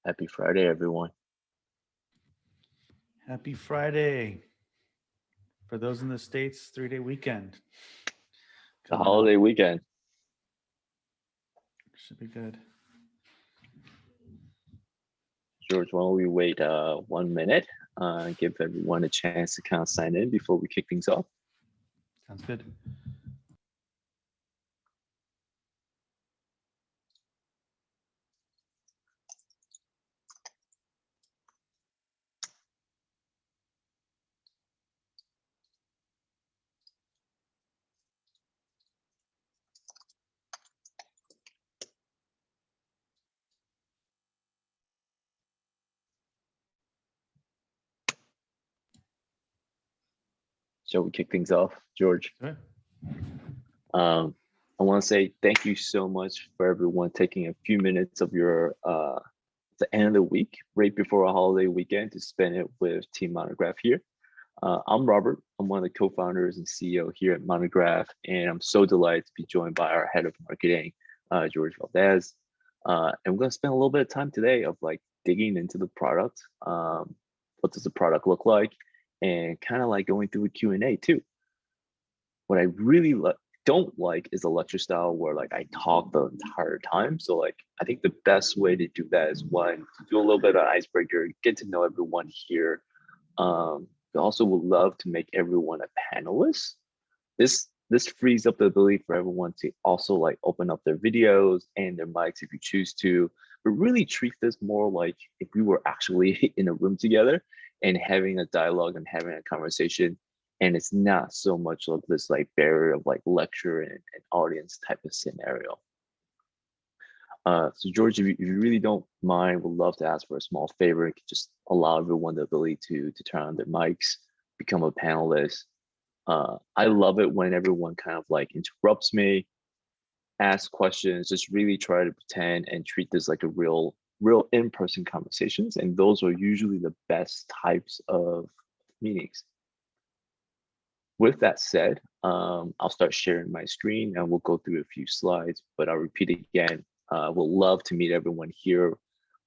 Happy Friday, everyone. Happy Friday. For those in the States, 3-day weekend. The Coming up. holiday weekend. Should be good. George, why don't we wait 1 minute, give everyone a chance to kind of sign in before we kick things off. Sounds good. Shall we kick things off, George? Sure. I want to say thank you so much for everyone taking a few minutes of your the end of the week, right before a holiday weekend, to spend it with Team Monograph here. I'm Robert. I'm one of the co-founders and CEO here at Monograph, and I'm so delighted to be joined by our head of marketing, George Valdez. And we're going to spend a little bit of time today of like digging into the product. What does the product look like? And kind of like going through a Q&A too. What I really don't like is the lecture style where like I talk the entire time. So like I think the best way to do that is one, do a little bit of an icebreaker, get to know everyone here. We also would love to make everyone a panelist. This frees up the ability for everyone to also like open up their videos and their mics if you choose to, but really treat this more like if we were actually in a room together and having a dialogue and having a conversation. And it's not so much of this like barrier of like lecture and audience type of scenario. So George, if you really don't mind, would love to ask for a small favor. It could just allow everyone the ability to turn on their mics, become a panelist. I love it when everyone kind of like interrupts me, asks questions, just really try to pretend and treat this like a real in-person conversations. And those are usually the best types of meetings. With that said, I'll start sharing my screen and we'll go through a few slides, but I'll repeat again, we'll love to meet everyone here.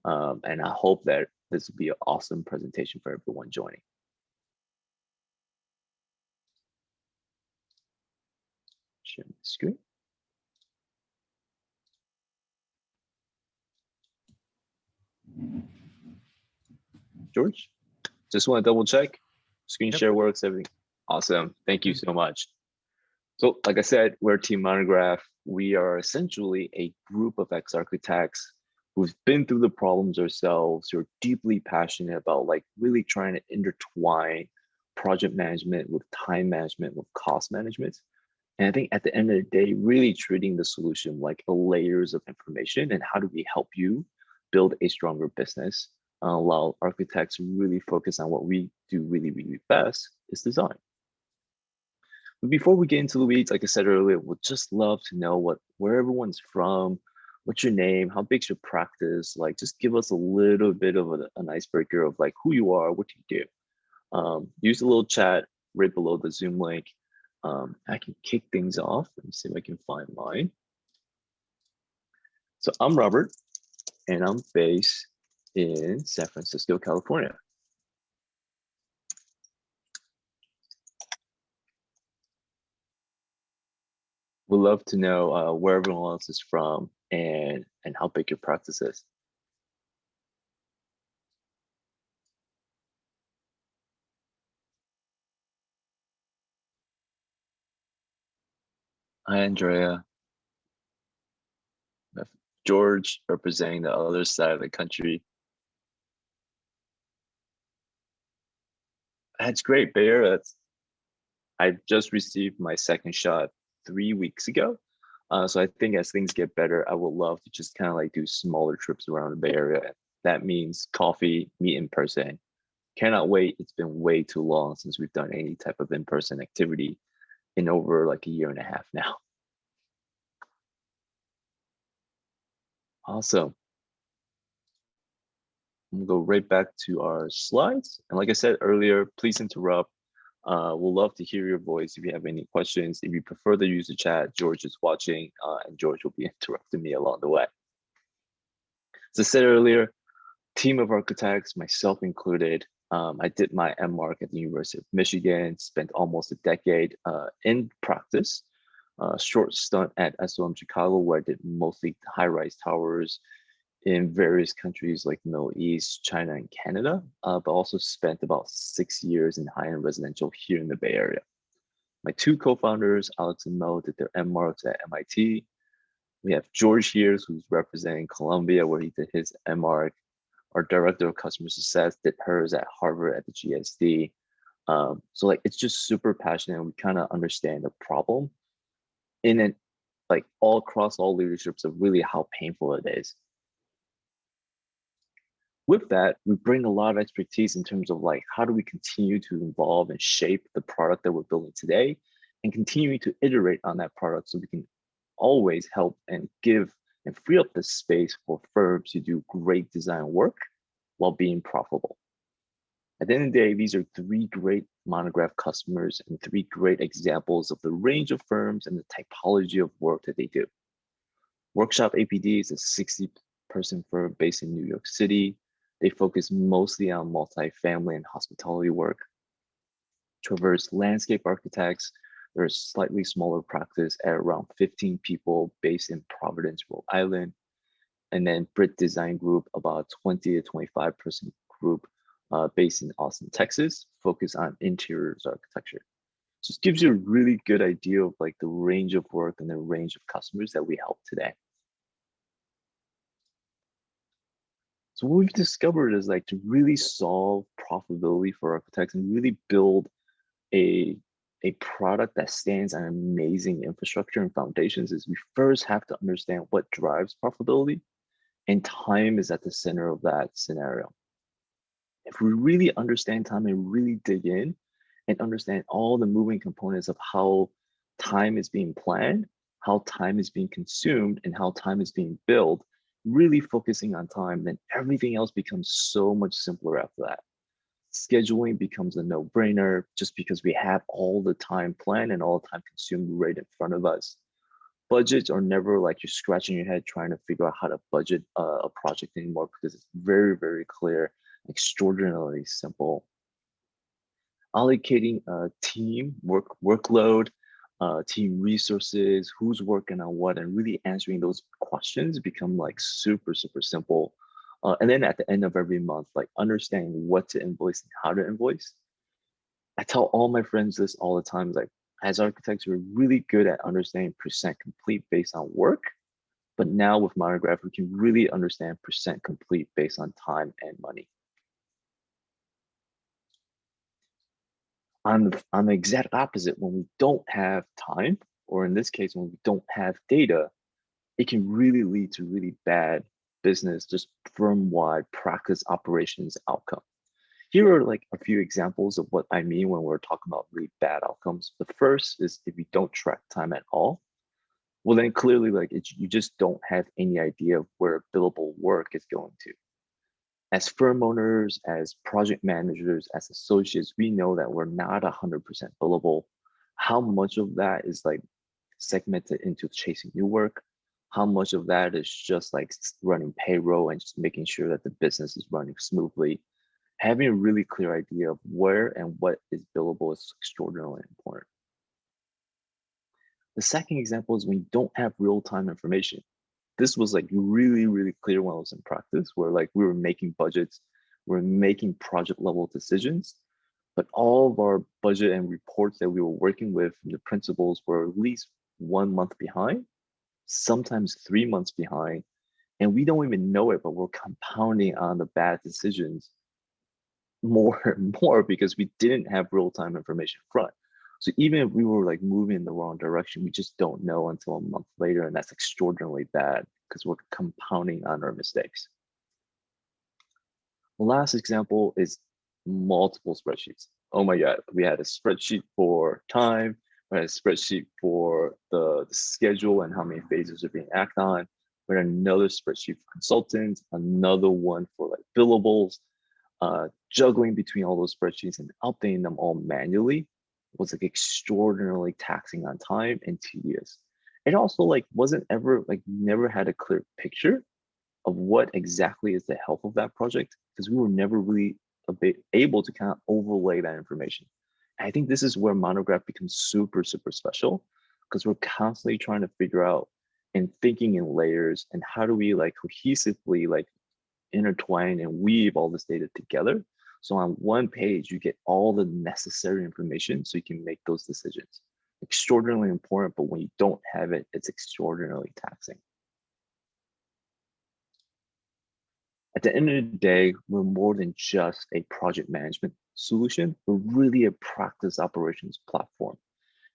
And I hope that this will be an awesome presentation for everyone joining. Share my screen. George, just want to double check. Screen share works, everything. Awesome. Thank you so much. So like I said, we're Team Monograph. We are essentially a group of ex-architects who've been through the problems ourselves, who are deeply passionate about like really trying to intertwine project management with time management, with cost management. And I think at the end of the day, really treating the solution like a layers of information and how do we help you build a stronger business, while architects really focus on what we do really, really best is design. But before we get into the weeds, like I said earlier, we'd just love to know where everyone's from, what's your name, how big's your practice, like just give us a little bit of an icebreaker of like who you are, what you do. Use the little chat right below the Zoom link. I can kick things off. Let me see if I can find mine. So I'm Robert, and I'm based in San Francisco, California. We'd love to know where everyone else is from and how big your practice is. Hi, Andrea. George representing the other side of the country. That's great, Bay Area. I just received my second shot 3 weeks ago. So I think as things get better, I would love to just kind of like do smaller trips around the Bay Area. That means coffee, meet in person. Cannot wait. It's been way too long since we've done any type of in-person activity in over like a year and a half now. Awesome. I'm gonna go right back to our slides. And like I said earlier, please interrupt. We'll love to hear your voice if you have any questions. If you prefer to use the chat, George is watching and George will be interrupting me along the way. As I said earlier, team of architects, myself included. I did my MArch at the University of Michigan, spent almost a decade in practice, short stunt at SOM Chicago, where I did mostly high-rise towers in various countries like Middle East, China, and Canada, but also spent about 6 years in high-end residential here in the Bay Area. My two co-founders, Alex and Mel, did their MArchs at MIT. We have George here, who's representing Columbia, where he did his MArch. Our director of customer success did hers at Harvard at the GSD. So like, it's just super passionate, and we kind of understand the problem in it, like all across all leaderships of really how painful it is. With that, we bring a lot of expertise in terms of like, how do we continue to evolve and shape the product that we're building today, and continuing to iterate on that product so we can always help and give and free up the space for firms to do great design work while being profitable. At the end of the day, these are three great Monograph customers and three great examples of the range of firms and the typology of work that they do. Workshop APD is a 60-person firm based in New York City. They focus mostly on multifamily and hospitality work. Traverse Landscape Architects, they're a slightly smaller practice at around 15 people based in Providence, Rhode Island. And then Brit Design Group, about 20 to 25-person group based in Austin, Texas, focused on interiors architecture. So it gives you a really good idea of like the range of work and the range of customers that we help today. So what we've discovered is like to really solve profitability for architects and really build a product that stands on amazing infrastructure and foundations is we first have to understand what drives profitability, and time is at the center of that scenario. If we really understand time and really dig in and understand all the moving components of how time is being planned, how time is being consumed, and how time is being built, really focusing on time, then everything else becomes so much simpler after that. Scheduling becomes a no-brainer just because we have all the time planned and all the time consumed right in front of us. Budgets are never like you're scratching your head trying to figure out how to budget a project anymore, because it's very, very clear, extraordinarily simple. Allocating team workload, team resources, who's working on what, and really answering those questions become like super, super simple. And then at the end of every month, like understanding what to invoice and how to invoice. I tell all my friends this all the time, like as architects, we're really good at understanding percent complete based on work. But now with Monograph, we can really understand percent complete based on time and money. On the exact opposite, when we don't have time, or in this case, when we don't have data, it can really lead to really bad business, just firm-wide practice operations outcome. Here are like a few examples of what I mean when we're talking about really bad outcomes. The first is if you don't track time at all, well then clearly like you just don't have any idea of where billable work is going to. As firm owners, as project managers, as associates, we know that we're not 100% billable. How much of that is like segmented into chasing new work? How much of that is just like running payroll and just making sure that the business is running smoothly? Having a really clear idea of where and what is billable is extraordinarily important. The second example is when you don't have real-time information. This was like really, really clear when I was in practice, where like we were making budgets, we're making project level decisions, but all of our budget and reports that we were working with from the principals were at least 1 month behind, sometimes 3 months behind, and we don't even know it, but we're compounding on the bad decisions more and more because we didn't have real-time information front. So even if we were like moving in the wrong direction, we just don't know until a month later, and that's extraordinarily bad because we're compounding on our mistakes. The last example is multiple spreadsheets. Oh my God, we had a spreadsheet for time, we had a spreadsheet for the schedule and how many phases are being acted on. We had another spreadsheet for consultants, another one for like billables. Juggling between all those spreadsheets and updating them all manually was like extraordinarily taxing on time and tedious. It also like wasn't ever like never had a clear picture of what exactly is the health of that project, because we were never really able to kind of overlay that information. And I think this is where Monograph becomes super, super special, because we're constantly trying to figure out and thinking in layers and how do we like cohesively like intertwine and weave all this data together. So on one page, you get all the necessary information so you can make those decisions. Extraordinarily important, but when you don't have it, it's extraordinarily taxing. At the end of the day, we're more than just a project management solution. We're really a practice operations platform.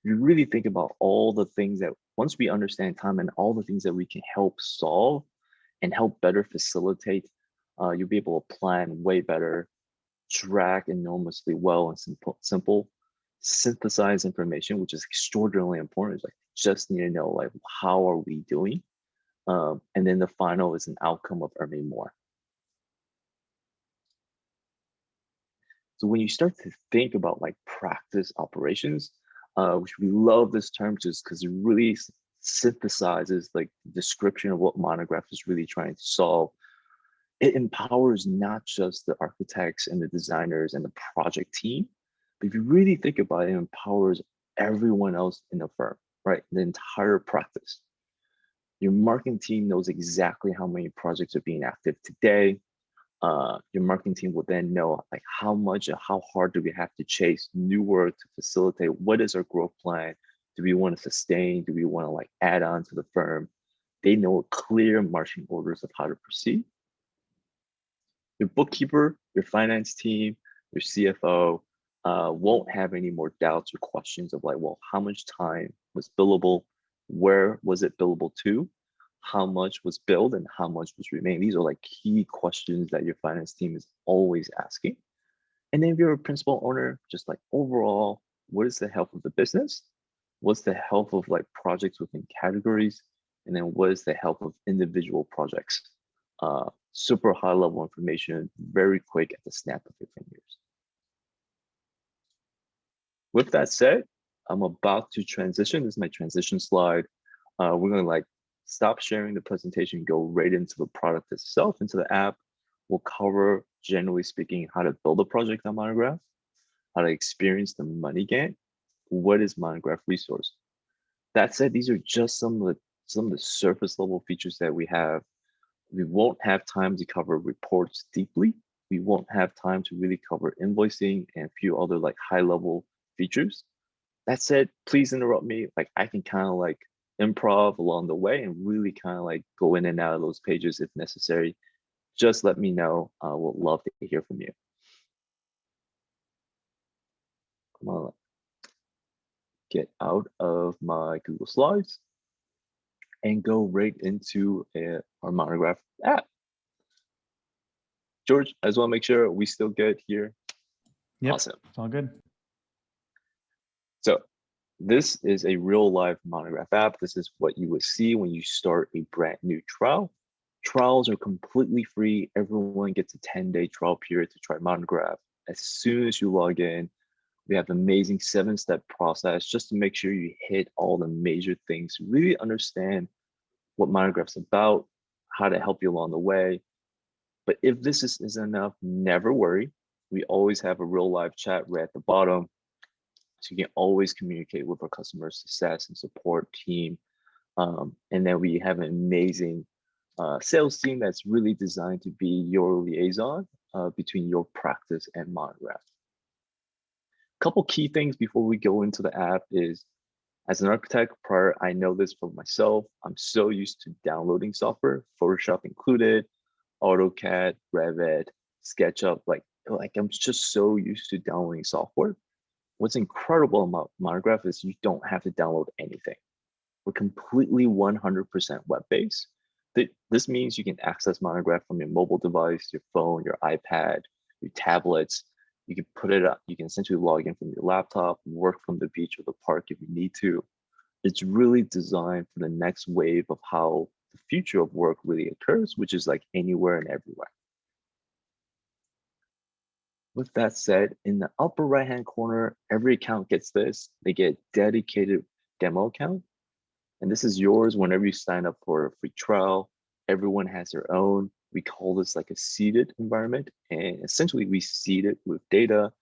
You really think about all the things that once we understand time and all the things that we can help solve and help better facilitate, you'll be able to plan way better, track enormously well and simple, synthesize information, which is extraordinarily important. It's like just need to know like how are we doing, and then the final is an outcome of earning more. So when you start to think about like practice operations, which we love this term just because it really synthesizes like the description of what Monograph is really trying to solve. It empowers not just the architects and the designers and the project team, but if you really think about it, it empowers everyone else in the firm, right? The entire practice. Your marketing team knows exactly how many projects are being active today. Your marketing team will then know like how much and how hard do we have to chase new work to facilitate, what is our growth plan? Do we want to sustain? Do we want to like add on to the firm? They know clear marching orders of how to proceed. Your bookkeeper, your finance team, your CFO won't have any more doubts or questions of like, well, how much time was billable? Where was it billable to? How much was billed and how much was remaining? These are like key questions that your finance team is always asking. And then if you're a principal owner, just like overall, what is the health of the business? What's the health of like projects within categories? And then what is the health of individual projects? Super high level information, very quick at the snap of your fingers. With that said, I'm about to transition. This is my transition slide. We're gonna like stop sharing the presentation, go right into the product itself, into the app. We'll cover, generally speaking, how to build a project on Monograph, how to experience the money gain, what is Monograph resource. That said, these are just some of the surface level features that we have. We won't have time to cover reports deeply. We won't have time to really cover invoicing and a few other like high level features. That said, please interrupt me. Like I can kind of like improv along the way and really kind of like go in and out of those pages if necessary. Just let me know. We'll love to hear from you. Come on, get out of my Google Slides and go right into our Monograph app. George, I just want to make sure we still good here. Yep, awesome. It's all good. So this is a real life Monograph app. This is what you would see when you start a brand new trial. Trials are completely free. Everyone gets a 10-day trial period to try Monograph. As soon as you log in, we have an amazing 7-step process just to make sure you hit all the major things, really understand what Monograph's about, how to help you along the way. But if this isn't enough, never worry. We always have a real live chat right at the bottom. So you can always communicate with our customer success and support team. And then we have an amazing sales team that's really designed to be your liaison between your practice and Monograph. Couple key things before we go into the app is, as an architect prior, I know this for myself. I'm so used to downloading software, Photoshop included, AutoCAD, Revit, SketchUp. Like I'm just so used to downloading software. What's incredible about Monograph is you don't have to download anything. We're completely 100% web-based. This means you can access Monograph from your mobile device, your phone, your iPad, your tablets. You can put it up. You can essentially log in from your laptop, work from the beach or the park if you need to. It's really designed for the next wave of how the future of work really occurs, which is like anywhere and everywhere. With that said, in the upper right-hand corner, every account gets this. They get dedicated demo account. And this is yours whenever you sign up for a free trial. Everyone has their own. We call this like a seeded environment. And essentially we seed it with data.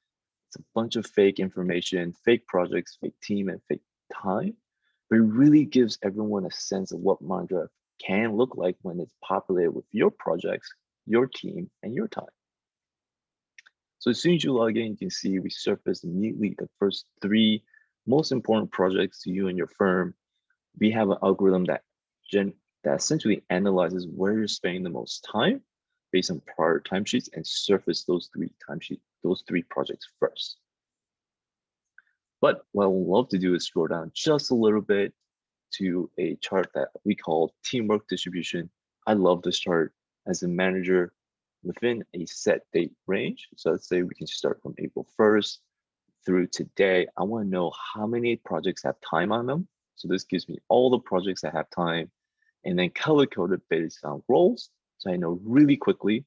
It's a bunch of fake information, fake projects, fake team, and fake time. But it really gives everyone a sense of what Monograph can look like when it's populated with your projects, your team, and your time. So as soon as you log in, you can see we surface immediately the first 3 most important projects to you and your firm. We have an algorithm that essentially analyzes where you're spending the most time based on prior timesheets and surface those 3 projects first. But what I would love to do is scroll down just a little bit to a chart that we call teamwork distribution. I love this chart as a manager within a set date range. So let's say we can start from April 1st through today. I want to know how many projects have time on them. So this gives me all the projects that have time and then color coded based on roles. So I know really quickly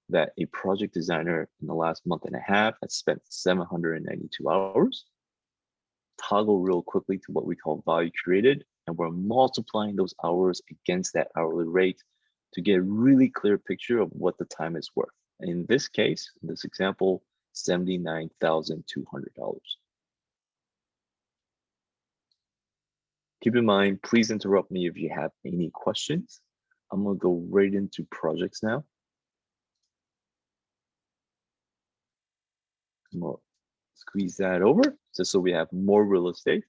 that a project designer in the last month and a half has spent 792 hours. Toggle real quickly to what we call value created, and we're multiplying those hours against that hourly rate to get a really clear picture of what the time is worth. In this case, in this example, $79,200. Keep in mind, please interrupt me if you have any questions. I'm gonna go right into projects now. I'm gonna squeeze that over just so we have more real estate.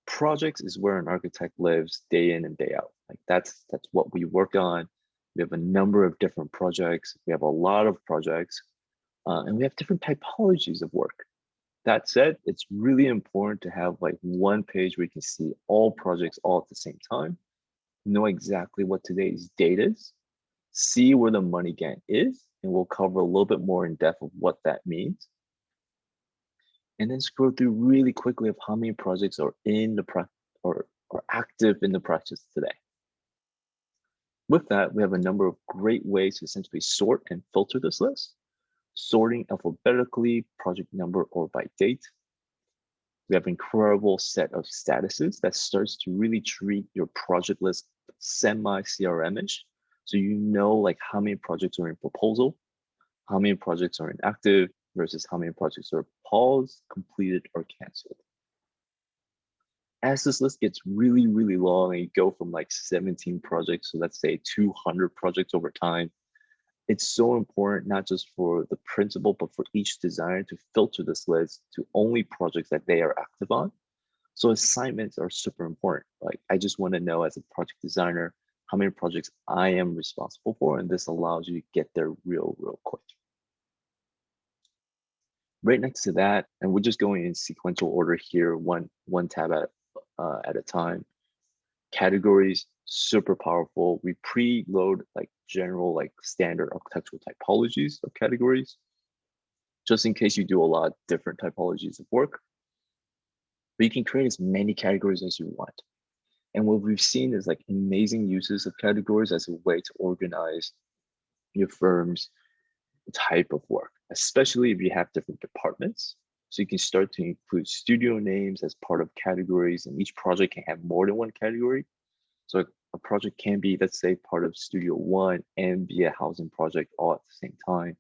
Projects is where an architect lives day in and day out. Like that's what we work on. We have a number of different projects. We have a lot of projects, and we have different typologies of work. That said, it's really important to have like one page where you can see all projects all at the same time, know exactly what today's date is, see where the money again is, and we'll cover a little bit more in depth of what that means. And then scroll through really quickly of how many projects are in the or active in the practice today. With that, we have a number of great ways to essentially sort and filter this list. Sorting alphabetically, project number, or by date. We have an incredible set of statuses that starts to really treat your project list semi-CRM-ish. So you know like how many projects are in proposal, how many projects are inactive versus how many projects are paused, completed, or canceled. As this list gets really, really long and you go from like 17 projects, so let's say 200 projects over time, it's so important, not just for the principal, but for each designer to filter this list to only projects that they are active on. So assignments are super important. Like I just want to know as a project designer, how many projects I am responsible for, and this allows you to get there real quick. Right next to that, and we're just going in sequential order here, one tab at a time. Categories, super powerful. We preload like general, like standard architectural typologies of categories, just in case you do a lot of different typologies of work. But you can create as many categories as you want. And what we've seen is like amazing uses of categories as a way to organize your firm's type of work, especially if you have different departments. So you can start to include studio names as part of categories, and each project can have more than one category. So a project can be, let's say, part of Studio One and be a housing project all at the same time.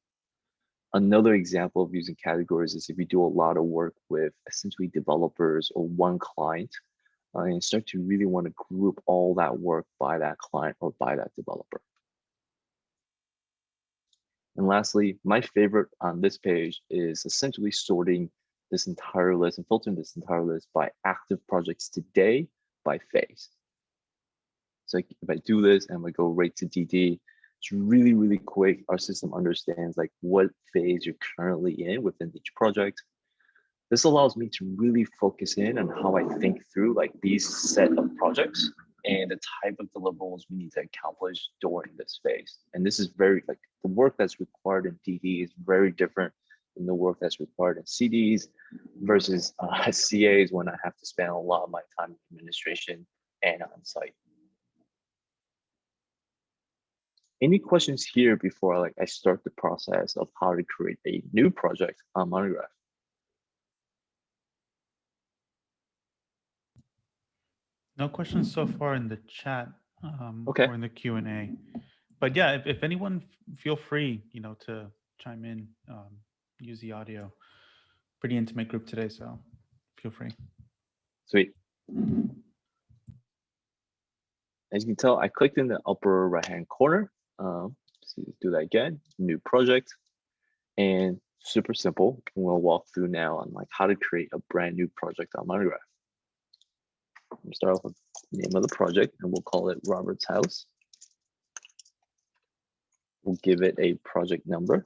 Another example of using categories is if you do a lot of work with essentially developers or one client, and start to really want to group all that work by that client or by that developer. And lastly, my favorite on this page is essentially sorting this entire list and filtering this entire list by active projects today by phase. So if I do this and we go right to DD, it's really quick. Our system understands like what phase you're currently in within each project. This allows me to really focus in on how I think through like these set of projects and the type of deliverables we need to accomplish during this phase. And this is very like the work that's required in DD is very different than the work that's required in CDs versus CAs when I have to spend a lot of my time in administration and on site. Any questions here before I start the process of how to create a new project on Monograph? No questions so far in the chat Okay. or in the Q&A. But yeah, if anyone, feel free, to chime in, use the audio. Pretty intimate group today, so feel free. Sweet. As you can tell, I clicked in the upper right-hand corner. So do that again, new project, and super simple. We'll walk through now on like how to create a brand new project on Monograph. We'll start off with the name of the project, and we'll call it Robert's House. We'll give it a project number.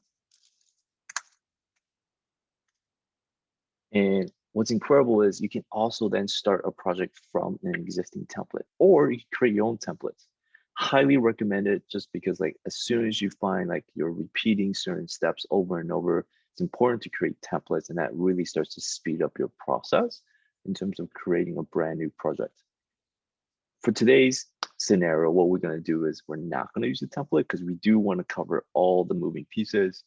And what's incredible is you can also then start a project from an existing template, or you can create your own templates. Highly recommend it, just because like as soon as you find like you're repeating certain steps over and over, it's important to create templates, and that really starts to speed up your process in terms of creating a brand new project. For today's scenario, what we're going to do is we're not going to use the template because we do want to cover all the moving pieces.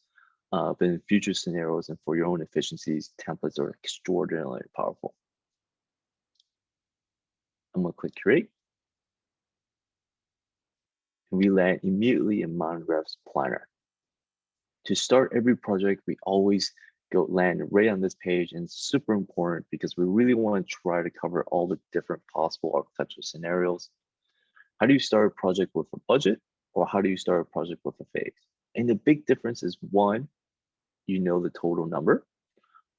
But in future scenarios and for your own efficiencies, templates are extraordinarily powerful. I'm going to click create. And we land immediately in Monograph's planner. To start every project, we always land right on this page, and it's super important because we really want to try to cover all the different possible architectural scenarios. How do you start a project with a budget, or how do you start a project with a phase? And the big difference is, one, you know the total number.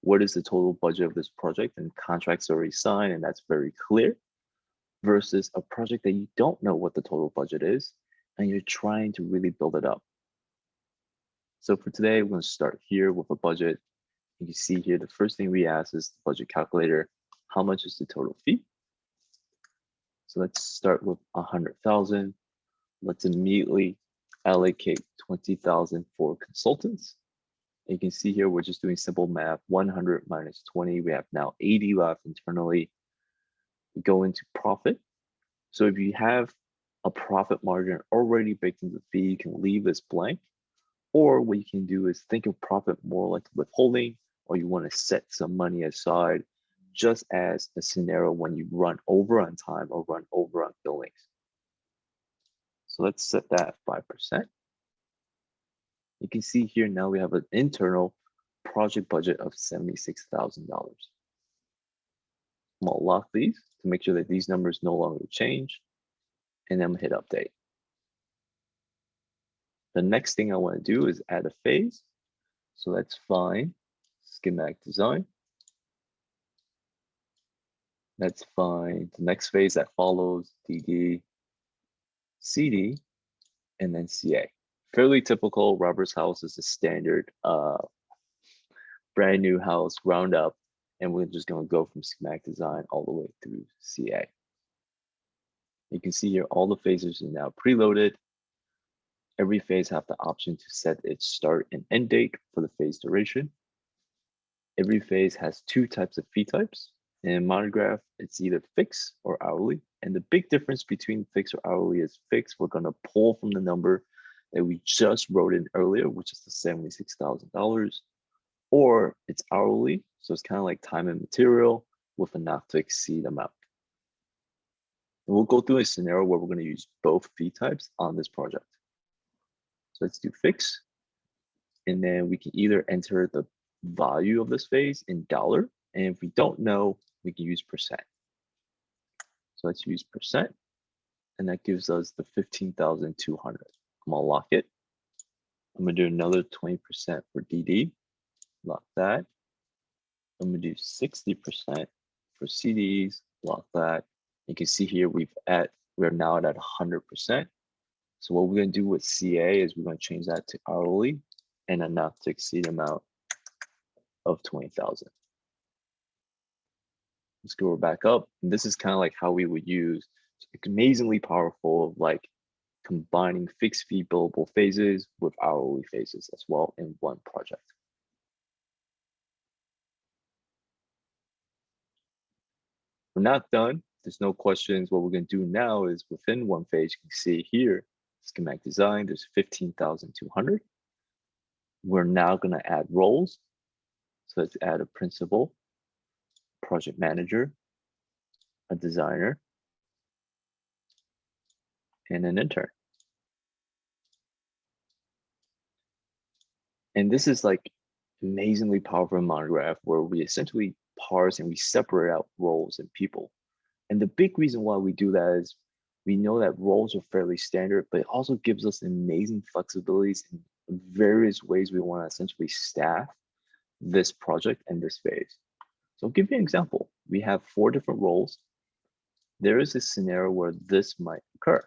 What is the total budget of this project? And contracts are already signed, and that's very clear, versus a project that you don't know what the total budget is, and you're trying to really build it up. So for today, we're going to start here with a budget. You can see here, the first thing we ask is the budget calculator. How much is the total fee? So let's start with 100,000. Let's immediately allocate 20,000 for consultants. And you can see here, we're just doing simple math. 100 minus 20, we have now 80 left internally. We go into profit. So if you have a profit margin already baked into the fee, you can leave this blank. Or what you can do is think of profit more like withholding, or you want to set some money aside just as a scenario when you run over on time or run over on billings. So let's set that at 5%. You can see here now we have an internal project budget of $76,000. I'm gonna lock these to make sure that these numbers no longer change, and then I'm gonna hit update. The next thing I want to do is add a phase. So that's fine. Schematic design. That's fine. The next phase that follows, DD, CD, and then CA. Fairly typical. Robert's House is a standard brand new house, ground up, and we're just going to go from schematic design all the way through CA. You can see here all the phases are now preloaded. Every phase have the option to set its start and end date for the phase duration. Every phase has two types of fee types. In Monograph, it's either fixed or hourly. And the big difference between fixed or hourly is fixed, we're going to pull from the number that we just wrote in earlier, which is the $76,000, or it's hourly. So it's kind of like time and material with a not to exceed amount. And we'll go through a scenario where we're going to use both fee types on this project. So let's do fixed. And then we can either enter the value of this phase in dollar. And if we don't know, we can use percent. So let's use percent. And that gives us the 15,200. I'm gonna lock it. I'm gonna do another 20% for DD. Lock that. I'm gonna do 60% for CDs. Lock that. You can see here we're now at 100%. So what we're gonna do with CA is we're gonna change that to hourly and a not to exceed amount of 20,000. Let's go back up. And this is kind of like how we would use, it's amazingly powerful, like combining fixed fee billable phases with hourly phases as well in one project. We're not done. There's no questions. What we're going to do now is within one phase, you can see here, schematic design, there's 15,200. We're now going to add roles. So let's add a principal, project manager, a designer, and an intern. And this is like amazingly powerful in Monograph where we essentially parse and we separate out roles and people. And the big reason why we do that is we know that roles are fairly standard, but it also gives us amazing flexibilities in various ways we want to essentially staff this project and this phase. So I'll give you an example. We have 4 different roles. There is a scenario where this might occur,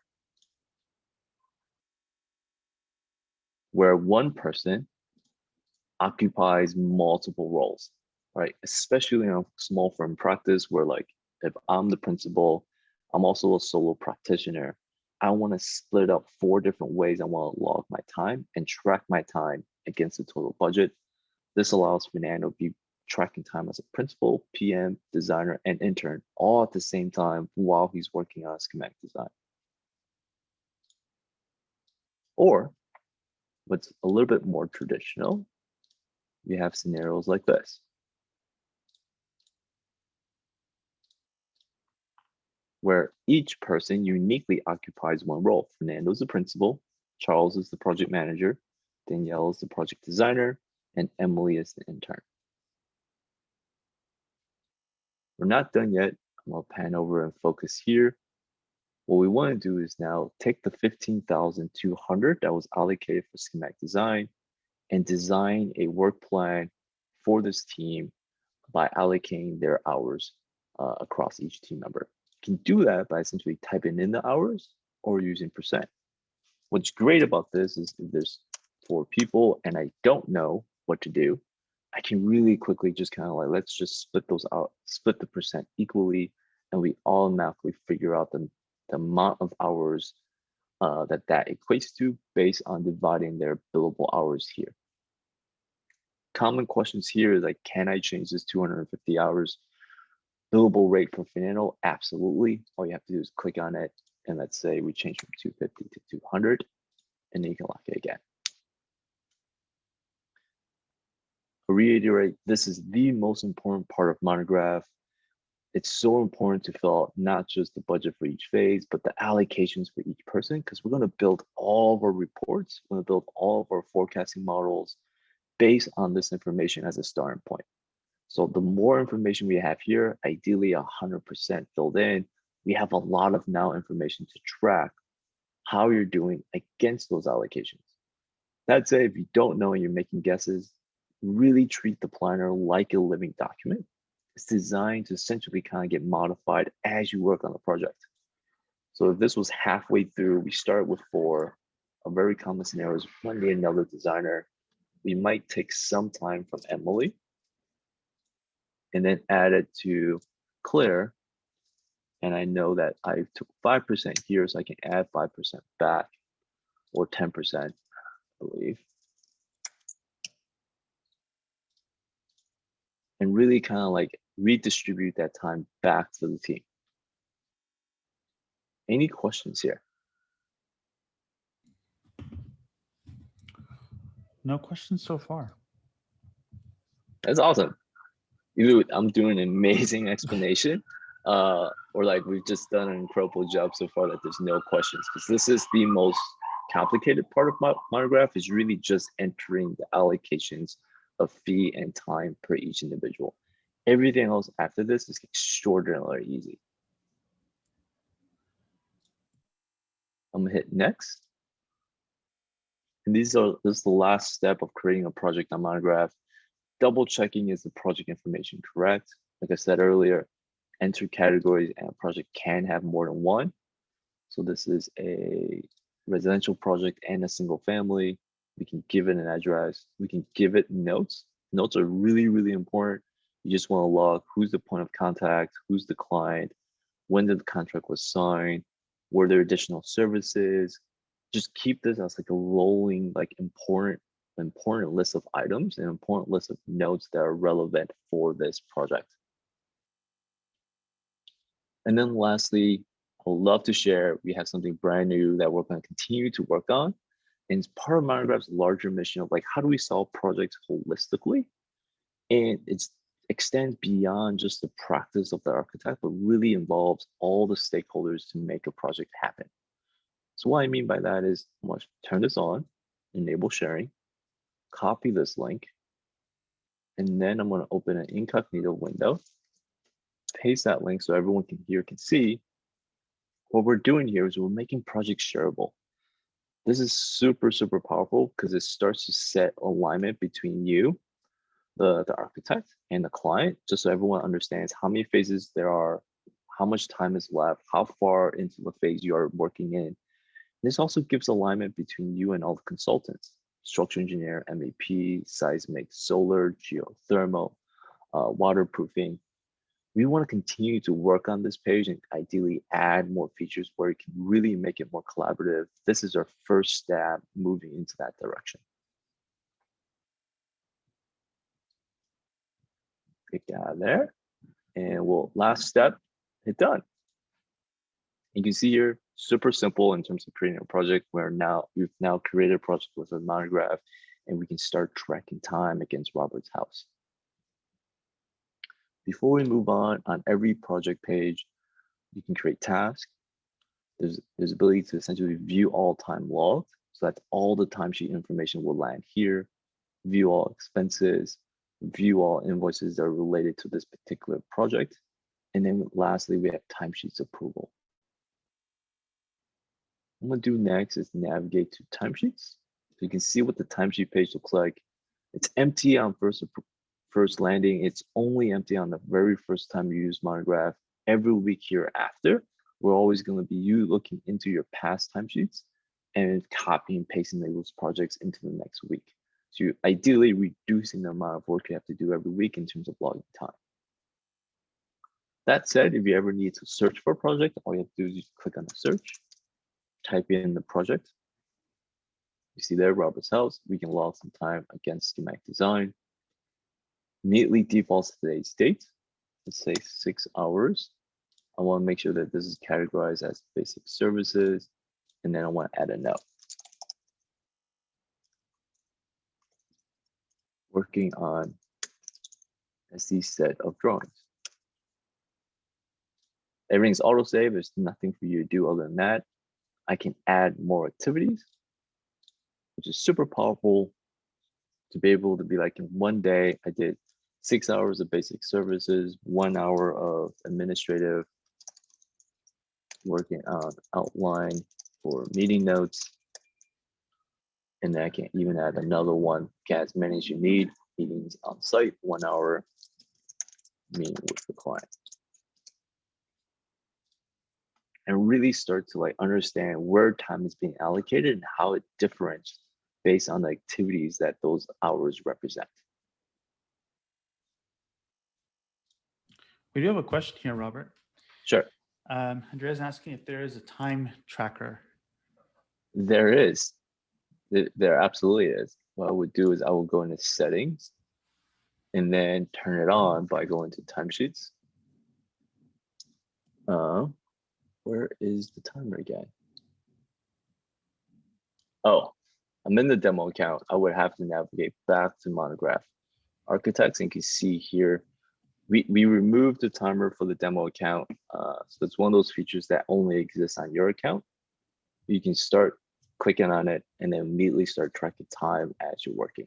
where one person occupies multiple roles, right? Especially in a small firm practice where like, if I'm the principal, I'm also a solo practitioner, I want to split up 4 different ways I want to log my time and track my time against the total budget. This allows Fernando to be tracking time as a principal, PM, designer, and intern all at the same time while he's working on schematic design. Or what's a little bit more traditional, we have scenarios like this. Where each person uniquely occupies one role. Fernando's the principal, Charles is the project manager, Danielle is the project designer, and Emily is the intern. We're not done yet. I'm gonna pan over and focus here. What we want to do is now take the 15,200 that was allocated for schematic design and design a work plan for this team by allocating their hours across each team member. You can do that by essentially typing in the hours or using percent. What's great about this is if there's 4 people and I don't know what to do, I can really quickly just kind of like, let's just split those out, split the percent equally, and we automatically figure out the amount of hours that equates to based on dividing their billable hours here. Common questions here is like, can I change this 250 hours billable rate for Fernando? Absolutely. All you have to do is click on it. And let's say we change from 250 to 200, and then you can lock it again. To reiterate, this is the most important part of Monograph. It's so important to fill out not just the budget for each phase, but the allocations for each person, because we're going to build all of our reports, we're going to build all of our forecasting models based on this information as a starting point. So the more information we have here, ideally 100% filled in, we have a lot of now information to track how you're doing against those allocations. That said, if you don't know and you're making guesses, really treat the planner like a living document. It's designed to essentially kind of get modified as you work on the project. So if this was halfway through, we start with 4. A very common scenario is when we need another designer. We might take some time from Emily and then add it to Claire. And I know that I took 5% here, so I can add 5% back, or 10%, I believe. And really kind of like redistribute that time back to the team. Any questions here? No questions so far. That's awesome. Either I'm doing an amazing explanation, or like we've just done an incredible job so far that there's no questions, because this is the most complicated part of my Monograph, is really just entering the allocations of fee and time per each individual. Everything else after this is extraordinarily easy. I'm gonna hit next. And this is the last step of creating a project on Monograph. Double checking is the project information correct. Like I said earlier, enter categories, and a project can have more than one. So this is a residential project and a single family. We can give it an address. We can give it notes. Notes are really, really important. You just want to log who's the point of contact, who's the client, when the contract was signed, were there additional services. Just keep this as like a rolling, like important list of items and important list of notes that are relevant for this project. And then lastly, I would love to share, we have something brand new that we're going to continue to work on. And it's part of Monograph's larger mission of like, how do we solve projects holistically? And it extends beyond just the practice of the architect, but really involves all the stakeholders to make a project happen. So what I mean by that is, I'm going to turn this on, enable sharing, copy this link, and then I'm going to open an incognito window, paste that link so everyone can see. What we're doing here is we're making projects shareable. This is super, super powerful because it starts to set alignment between you, the architect, and the client, just so everyone understands how many phases there are, how much time is left, how far into the phase you are working in. This also gives alignment between you and all the consultants, structural engineer, MEP, seismic, solar, geothermal, waterproofing. We want to continue to work on this page and ideally add more features where it can really make it more collaborative. This is our first step moving into that direction. Click out of there, and we'll last step, hit done. You can see here, super simple in terms of creating a project where we've now created a project with a monograph, and we can start tracking time against Robert's house. Before we move on every project page, you can create tasks. There's ability to essentially view all time logs. So that's all the timesheet information will land here. View all expenses, view all invoices that are related to this particular project. And then lastly, we have timesheets approval. What I'm gonna do next is navigate to timesheets. So you can see what the timesheet page looks like. It's empty on first landing. It's only empty on the very first time you use Monograph. Every week hereafter, we're always going to be looking into your past timesheets and copying and pasting those projects into the next week. So you're ideally reducing the amount of work you have to do every week in terms of logging time. That said, if you ever need to search for a project, all you have to do is just click on the search, type in the project. You see there, Robert's house. We can log some time against schematic design. Immediately defaults to today's date. Let's say 6 hours. I want to make sure that this is categorized as basic services, and then I want to add a note. Working on SD set of drawings. Everything's auto-save. There's nothing for you to do other than that. I can add more activities, which is super powerful to be able to be like, in one day, I did 6 hours of basic services, 1 hour of administrative, working on outline for meeting notes. And then I can even add another one, get as many as you need, meetings on site, 1 hour meeting with the client. And really start to like understand where time is being allocated and how it differentiates based on the activities that those hours represent. We do have a question here, Robert. Sure. Andrea's asking if there is a time tracker. There is. There absolutely is. What I would do is I will go into settings and then turn it on by going to timesheets. Where is the timer again? Oh, I'm in the demo account. I would have to navigate back to Monograph Architects, and you can see here, we removed the timer for the demo account. So it's one of those features that only exists on your account. You can start clicking on it and then immediately start tracking time as you're working.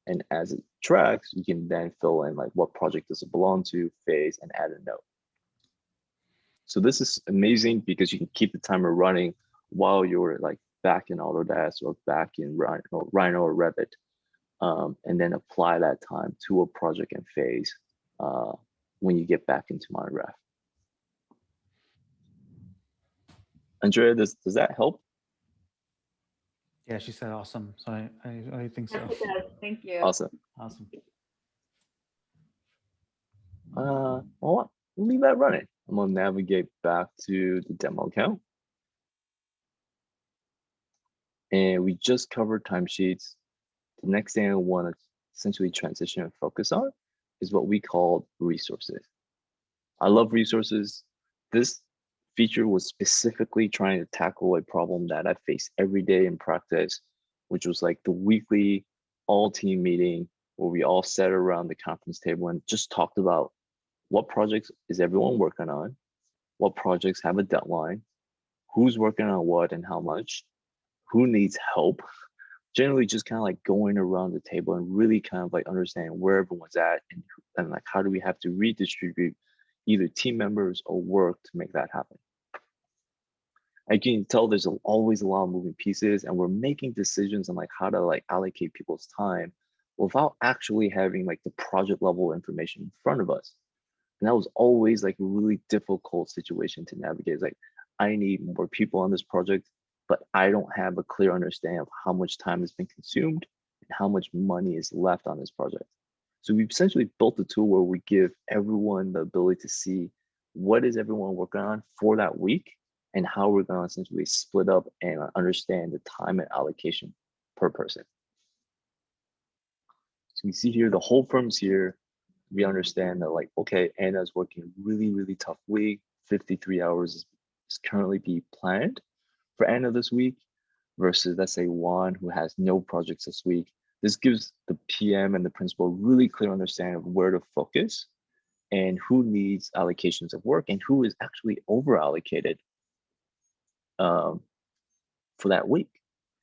And as it tracks, you can then fill in like what project does it belong to, phase, and add a note. So this is amazing because you can keep the timer running while you're like back in Autodesk or back in Rhino or Revit, and then apply that time to a project and phase when you get back into Monograph. Andrea, does that help? Yeah, she said awesome. So I think so. Yes, it does. Thank you. Awesome. Awesome. Well, leave that running. I'm gonna navigate back to the demo account. And we just covered timesheets. The next thing I want to essentially transition and focus on is what we call resources. I love resources. This feature was specifically trying to tackle a problem that I face every day in practice, which was like the weekly all team meeting where we all sat around the conference table and just talked about what projects is everyone working on, what projects have a deadline, who's working on what and how much, who needs help, generally just kind of like going around the table and really kind of like understanding where everyone's at and like how do we have to redistribute either team members or work to make that happen. I can tell there's always a lot of moving pieces and we're making decisions on like how to like allocate people's time without actually having like the project level information in front of us. And that was always like a really difficult situation to navigate. It's like, I need more people on this project, but I don't have a clear understanding of how much time has been consumed and how much money is left on this project. So we've essentially built a tool where we give everyone the ability to see what is everyone working on for that week and how we're going to essentially split up and understand the time and allocation per person. So you see here, the whole firm's here. We understand that like, okay, Anna's working a really, really tough week. 53 hours is currently be planned for Anna this week versus let's say Juan who has no projects this week. This gives the PM and the principal really clear understanding of where to focus and who needs allocations of work and who is actually over allocated for that week,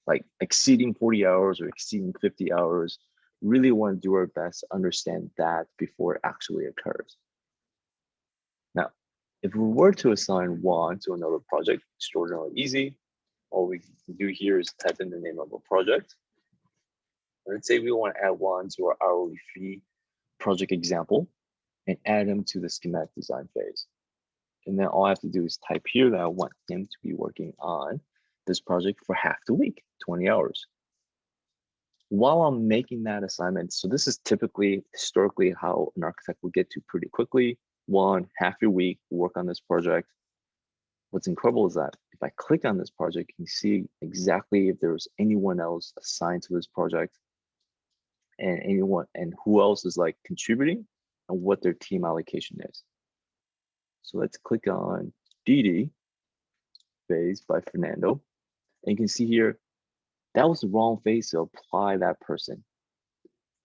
like exceeding 40 hours or exceeding 50 hours. Really want to do our best to understand that before it actually occurs. Now, if we were to assign Juan to another project, extraordinarily easy. All we can do here is type in the name of a project. Let's say we want to add Juan to our hourly fee project example and add him to the schematic design phase. And then all I have to do is type here that I want him to be working on this project for half the week, 20 hours. While I'm making that assignment, so this is typically historically how an architect will get to pretty quickly. One, half your week, work on this project. What's incredible is that if I click on this project, you can see exactly if there's anyone else assigned to this project and anyone and who else is like contributing and what their team allocation is. So let's click on DD phase by Fernando. And you can see here, that was the wrong phase to apply that person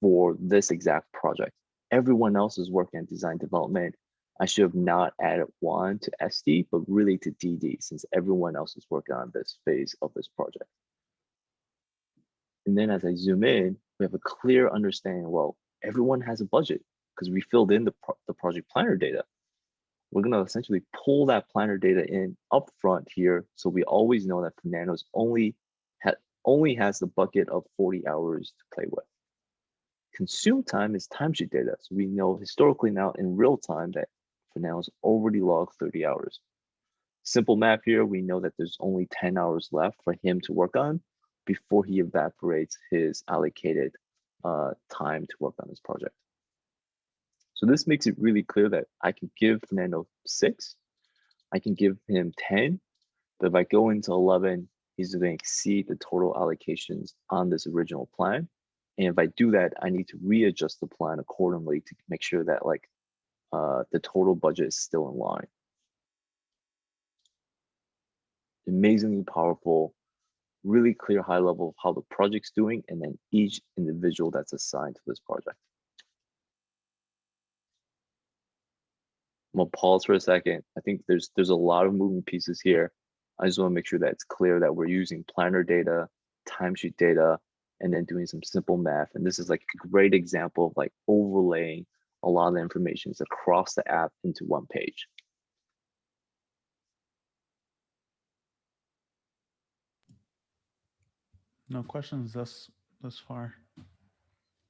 for this exact project. Everyone else is working on design development. I should have not added Juan to SD, but really to DD, since everyone else is working on this phase of this project. And then as I zoom in, we have a clear understanding, well, everyone has a budget because we filled in the project planner data. We're gonna essentially pull that planner data in upfront here. So we always know that Fernando's only has the bucket of 40 hours to play with. Consume time is timesheet data. So we know historically now in real time that Fernando's already logged 30 hours. Simple math here, we know that there's only 10 hours left for him to work on before he evaporates his allocated time to work on this project. So this makes it really clear that I can give Fernando 6, I can give him 10, but if I go into 11, he's going to exceed the total allocations on this original plan. And if I do that, I need to readjust the plan accordingly to make sure that like the total budget is still in line. Amazingly powerful, really clear high level of how the project's doing and then each individual that's assigned to this project. I'm gonna pause for a second. I think there's a lot of moving pieces here. I just want to make sure that it's clear that we're using planner data, timesheet data, and then doing some simple math. And this is like a great example of like overlaying a lot of the information across the app into one page. No questions thus far.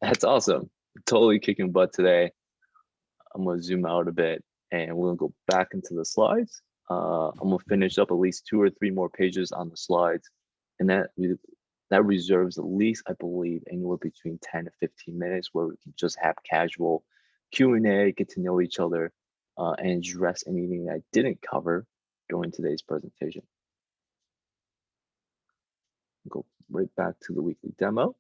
That's awesome. Totally kicking butt today. I'm gonna zoom out a bit and we're gonna go back into the slides. I'm gonna finish up at least 2 or 3 more pages on the slides, and that reserves at least, I believe, anywhere between 10 to 15 minutes where we can just have casual Q&A, get to know each other, and address anything that I didn't cover during today's presentation. Go right back to the weekly demo.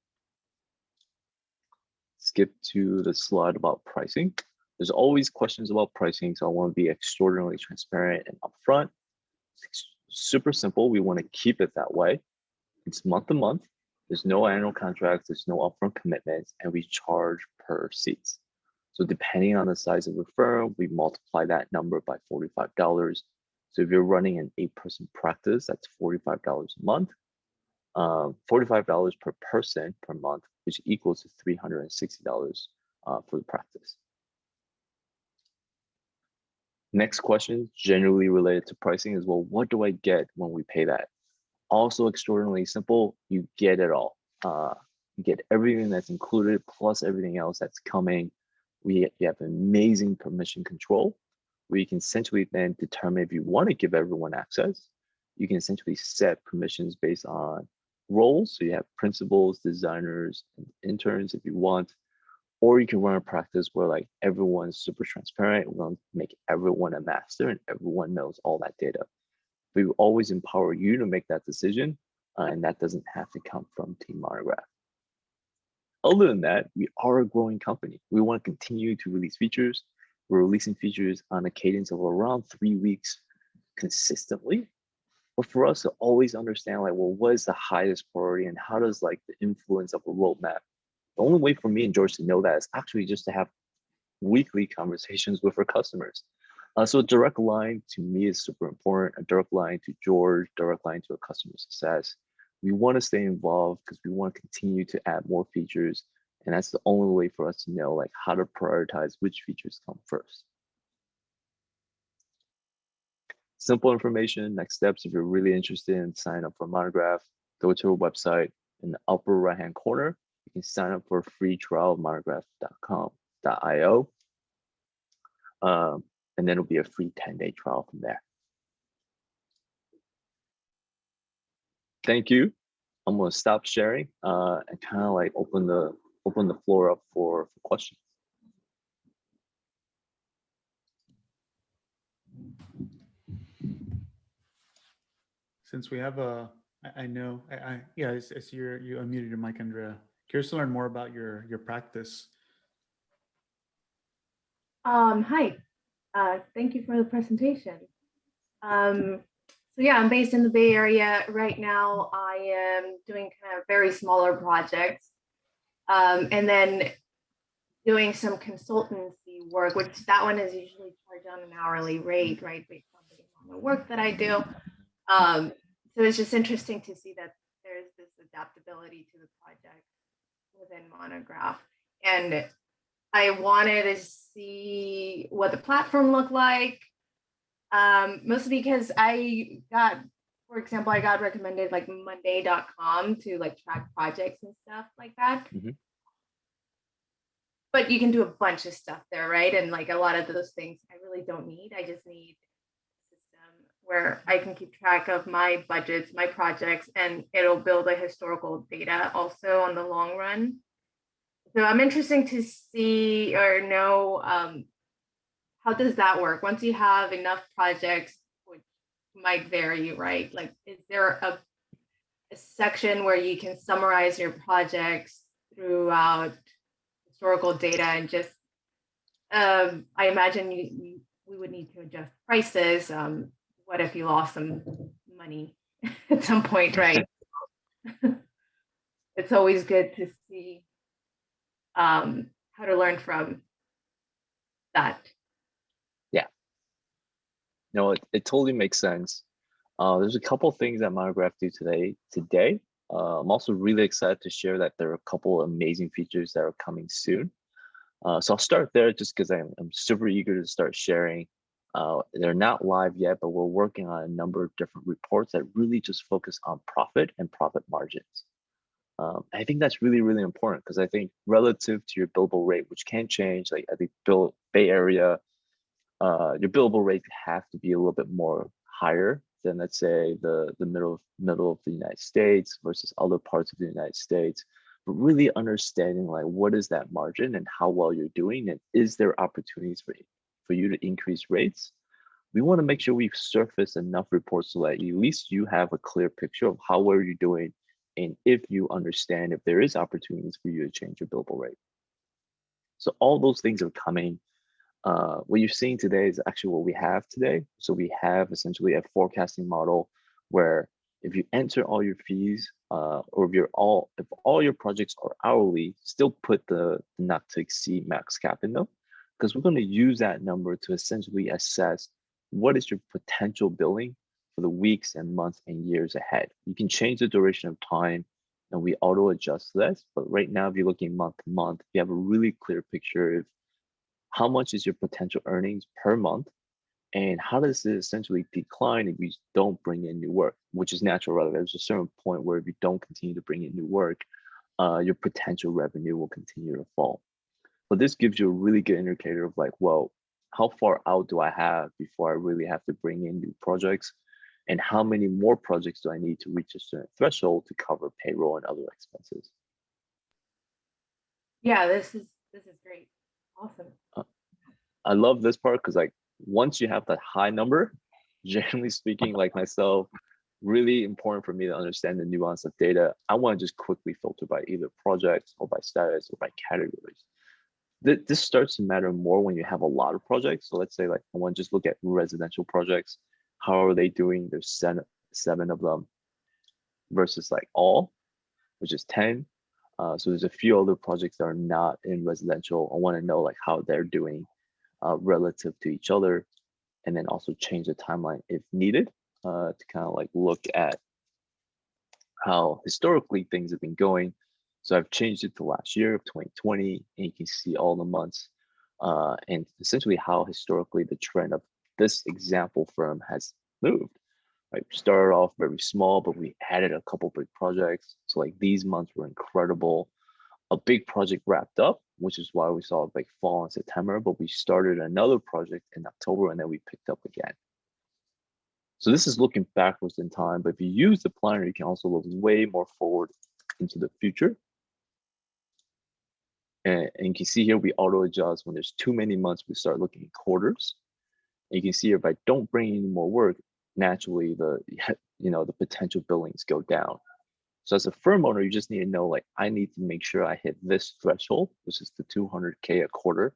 Skip to the slide about pricing. There's always questions about pricing, so I want to be extraordinarily transparent and upfront. It's super simple. We want to keep it that way. It's month to month. There's no annual contracts. There's no upfront commitments, and we charge per seats. So depending on the size of the firm, we multiply that number by $45. So if you're running an 8-person practice, that's $45 a month. $45 per person per month, which equals to $360 for the practice. Next question, generally related to pricing is, well, what do I get when we pay that? Also extraordinarily simple, you get it all. You get everything that's included plus everything else that's coming. You have amazing permission control where you can essentially then determine if you want to give everyone access. You can essentially set permissions based on roles. So you have principals, designers, and interns if you want, or you can run a practice where like everyone's super transparent. We're going to make everyone a master and everyone knows all that data. We will always empower you to make that decision, and that doesn't have to come from Team Monograph. Other than that, we are a growing company. We want to continue to release features. We're releasing features on a cadence of around 3 weeks consistently. But for us to always understand, like, well, what is the highest priority and how does like the influence of a roadmap? The only way for me and George to know that is actually just to have weekly conversations with our customers. So a direct line to me is super important. A direct line to George, direct line to a customer success. We want to stay involved because we want to continue to add more features. And that's the only way for us to know like how to prioritize which features come first. Simple information, next steps. If you're really interested in signing up for Monograph, go to our website. In the upper right-hand corner, you can sign up for a free trial of monograph.com.io. And then it'll be a free 10-day trial from there. Thank you. I'm going to stop sharing and kind of like open the floor up for questions. Since we have I know, yeah, I see you unmuted your mic, Andrea. Curious to learn more about your practice. Hi, thank you for the presentation. So yeah, I'm based in the Bay Area right now. I am doing kind of very smaller projects, and then doing some consultancy work, which that one is usually charged on an hourly rate, right, based on the work that I do. So it's just interesting to see that there's this adaptability to the project within Monograph. And I wanted to see what the platform looked like, mostly because for example, I got recommended like Monday.com to like track projects and stuff like that. Mm-hmm. But you can do a bunch of stuff there, right? And like a lot of those things I really don't need. I just need a system where I can keep track of my budgets, my projects, and it'll build a historical data also on the long run. So I'm interested to see or know how does that work? Once you have enough projects, which might vary, right? Like, is there a section where you can summarize your projects throughout historical data and just, I imagine we would need to adjust prices. What if you lost some money at some point, right? It's always good to see how to learn from that. Yeah. No, it totally makes sense. There's a couple things that Monograph do today. I'm also really excited to share that there are a couple of amazing features that are coming soon. So I'll start there just because I'm super eager to start sharing. They're not live yet, but we're working on a number of different reports that really just focus on profit and profit margins. I think that's really, really important because I think relative to your billable rate, which can change, like I think Bay Area, your billable rate have to be a little bit more higher than, let's say, the middle of the United States versus other parts of the United States. But really understanding like what is that margin and how well you're doing, and is there opportunities for you to increase rates? We want to make sure we've surfaced enough reports so that at least you have a clear picture of how well you're doing, and if you understand if there is opportunities for you to change your billable rate. So all those things are coming. What you're seeing today is actually what we have today. So we have essentially a forecasting model where if you enter all your fees, or if all your projects are hourly, still put the not to exceed max cap in them, because we're going to use that number to essentially assess what is your potential billing for the weeks and months and years ahead. You can change the duration of time and we auto adjust this. But right now, if you're looking month to month, you have a really clear picture of how much is your potential earnings per month and how does it essentially decline if you don't bring in new work, which is natural, right? There's a certain point where if you don't continue to bring in new work, your potential revenue will continue to fall. But this gives you a really good indicator of like, well, how far out do I have before I really have to bring in new projects? And how many more projects do I need to reach a certain threshold to cover payroll and other expenses? Yeah, this is great. Awesome. I love this part because like once you have that high number, generally speaking, like myself, really important for me to understand the nuance of data. I want to just quickly filter by either projects or by status or by categories. This starts to matter more when you have a lot of projects. So let's say like I want to just look at residential projects. How are they doing? There's seven of them versus like all, which is 10. So there's a few other projects that are not in residential. I want to know like how they're doing relative to each other, and then also change the timeline if needed to kind of like look at how historically things have been going. So I've changed it to last year of 2020, and you can see all the months and essentially how historically the trend of this example firm has moved. Like we started off very small, but we added a couple big projects. So like these months were incredible. A big project wrapped up, which is why we saw a big fall in September, but we started another project in October and then we picked up again. So this is looking backwards in time, but if you use the planner, you can also look way more forward into the future. And you can see here, we auto adjust when there's too many months, we start looking at quarters. And you can see if I don't bring any more work, naturally the potential billings go down. So as a firm owner, you just need to know, like, I need to make sure I hit this threshold, which is the 200K a quarter.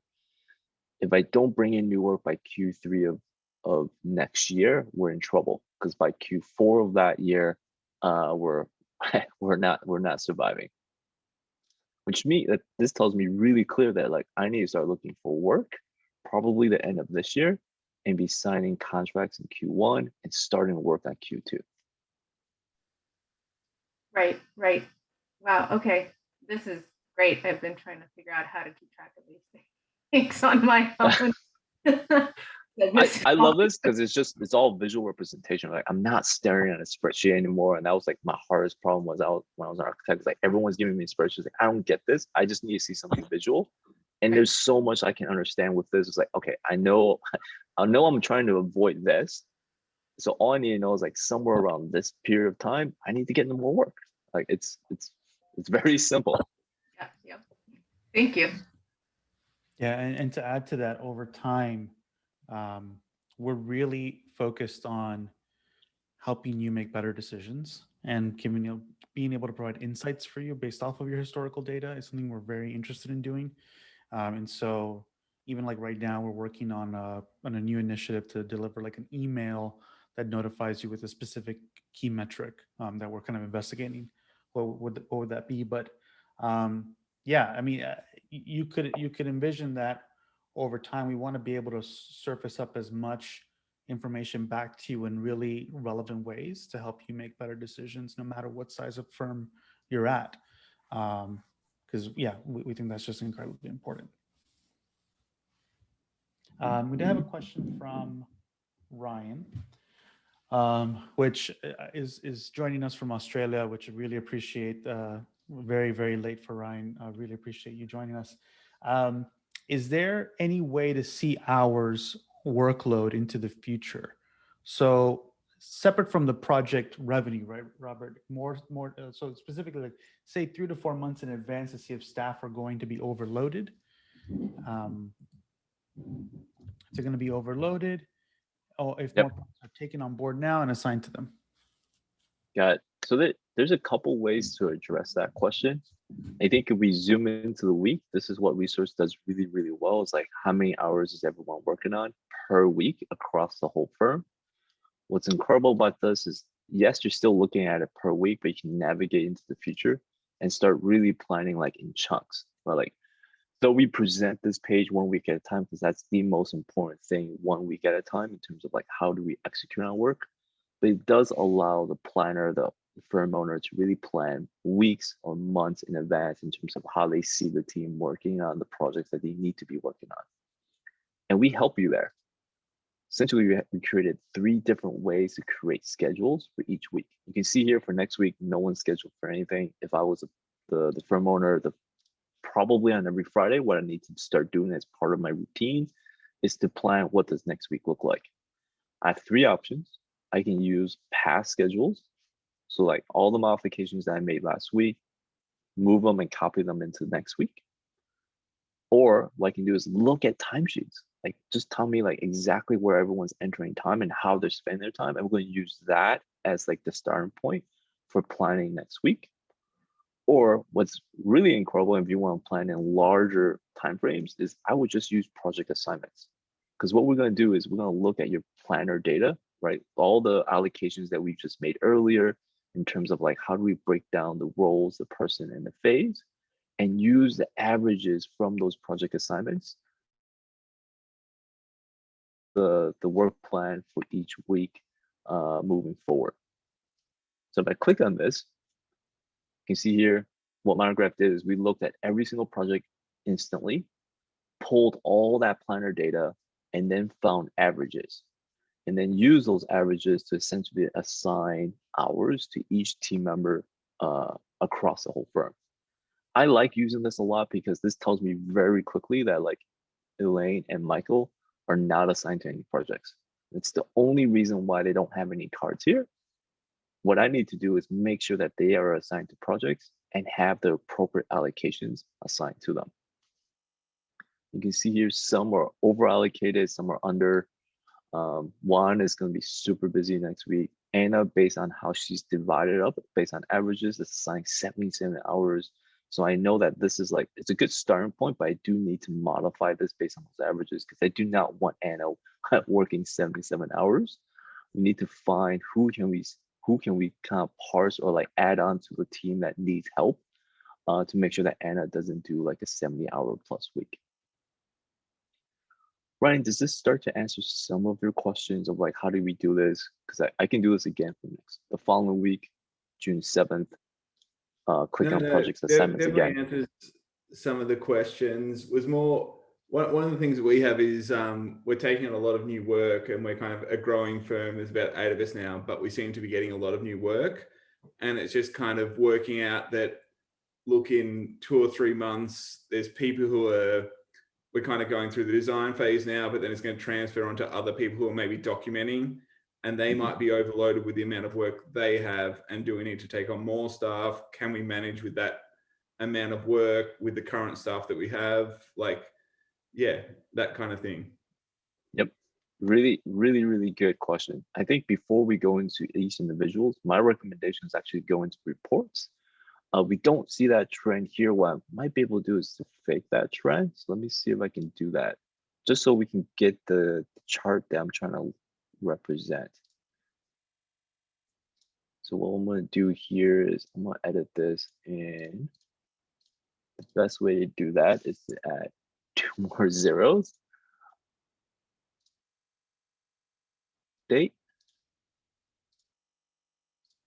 If I don't bring in new work by Q3 of next year, we're in trouble because by Q4 of that year, we're not surviving. Which means that this tells me really clear that like I need to start looking for work, probably the end of this year, and be signing contracts in Q1 and starting work on Q2. Right. Wow. Okay. This is great. I've been trying to figure out how to keep track of these things on my phone. I love this because it's all visual representation. Like I'm not staring at a spreadsheet anymore. And that was like my hardest problem when I was an architect. Like everyone's giving me spreadsheets. Like I don't get this. I just need to see something visual. And there's so much I can understand with this. It's like, okay, I know I'm trying to avoid this. So all I need to know is like somewhere around this period of time, I need to get into more work. Like it's very simple. Yeah. Thank you. Yeah, and to add to that, over time, we're really focused on helping you make better decisions and being able to provide insights for you based off of your historical data is something we're very interested in doing. And so even like right now, we're working on a new initiative to deliver like an email that notifies you with a specific key metric that we're kind of investigating. What would that be? But yeah, I mean, you could envision that over time, we want to be able to surface up as much information back to you in really relevant ways to help you make better decisions, no matter what size of firm you're at. Because yeah, we think that's just incredibly important. We do have a question from Ryan, which is joining us from Australia, which I really appreciate. Very, very late for Ryan. I really appreciate you joining us. Is there any way to see hours workload into the future? So separate from the project revenue, right, Robert? More. So specifically, like say 3 to 4 months in advance to see if staff are going to be overloaded. Is it going to be overloaded? Or if more projects are taken on board now and assigned to them? Got it. So there's a couple ways to address that question. I think if we zoom into the week, this is what research does really, really well. It's like how many hours is everyone working on per week across the whole firm? What's incredible about this is, yes, you're still looking at it per week, but you can navigate into the future and start really planning like in chunks. Right? Like, so we present this page 1 week at a time because that's the most important thing 1 week at a time in terms of like how do we execute our work. but it does allow the planner, the firm owner, to really plan weeks or months in advance in terms of how they see the team working on the projects that they need to be working on. And we help you there. Essentially, we created 3 different ways to create schedules for each week. You can see here for next week, no one's scheduled for anything. If I was the firm owner, probably on every Friday, what I need to start doing as part of my routine is to plan what does next week look like. I have 3 options. I can use past schedules. So like all the modifications that I made last week, move them and copy them into next week. Or what I can do is look at timesheets. Like just tell me like exactly where everyone's entering time and how they're spending their time. I'm going to use that as like the starting point for planning next week. Or what's really incredible if you want to plan in larger timeframes is I would just use project assignments. Because what we're going to do is we're going to look at your planner data, right? All the allocations that we just made earlier in terms of like how do we break down the roles, the person, and the phase, and use the averages from those project assignments, the work plan for each week moving forward. So if I click on this, you can see here what Monograph did is we looked at every single project instantly, pulled all that planner data, and then found averages, and then use those averages to essentially assign hours to each team member across the whole firm. I like using this a lot because this tells me very quickly that like Elaine and Michael are not assigned to any projects. It's the only reason why they don't have any cards here. What I need to do is make sure that they are assigned to projects and have the appropriate allocations assigned to them. You can see here some are over allocated, some are under. One is going to be super busy next week. Anna, based on how she's divided up, based on averages, is assigned 77 hours. So I know that this is like, it's a good starting point, but I do need to modify this based on those averages because I do not want Anna working 77 hours. We need to find who can we kind of parse or like add on to the team that needs help to make sure that Anna doesn't do like a 70-hour plus week. Ryan, does this start to answer some of your questions of like, how do we do this? Because I can do this again for the following week, June 7th. Click on projects assignments definitely again. Answers some of the questions. Was more one of the things that we have is we're taking on a lot of new work, and we're kind of a growing firm. There's about 8 of us now, but we seem to be getting a lot of new work, and it's just kind of working out that look, in 2 or 3 months, there's people who we're kind of going through the design phase now, but then it's going to transfer onto other people who are maybe documenting, and they might be overloaded with the amount of work they have. And do we need to take on more staff? Can we manage with that amount of work with the current staff that we have? Like, yeah, that kind of thing. Yep. Really, really, really good question. I think before we go into each individuals, my recommendation is actually go into reports. We don't see that trend here. What I might be able to do is to fake that trend. So let me see if I can do that, just so we can get the chart that I'm trying to represent. So what I'm going to do here is I'm going to edit this, and the best way to do that is to add 2 more zeros. Date.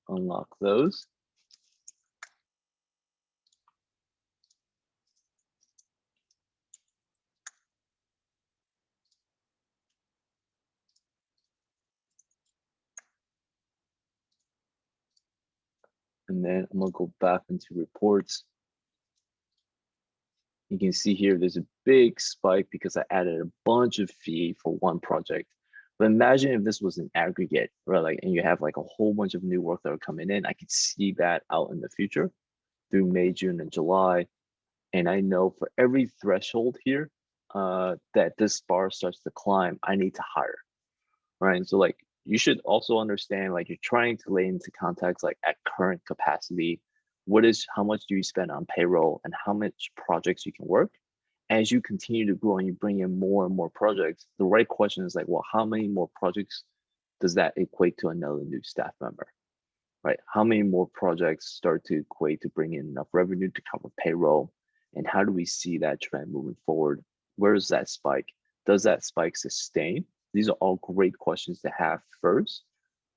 Unlock those. And then I'm gonna go back into reports. You can see here, there's a big spike because I added a bunch of fee for one project. But imagine if this was an aggregate, right? Like, and you have like a whole bunch of new work that are coming in. I could see that out in the future through May, June, and July. And I know for every threshold here that this bar starts to climb, I need to hire, right? So like, you should also understand, like, you're trying to lay into context, like at current capacity, how much do you spend on payroll and how much projects you can work? As you continue to grow and you bring in more and more projects, the right question is like, well, how many more projects does that equate to another new staff member, right? How many more projects start to equate to bring in enough revenue to cover payroll? And how do we see that trend moving forward? Where is that spike? Does that spike sustain? These are all great questions to have first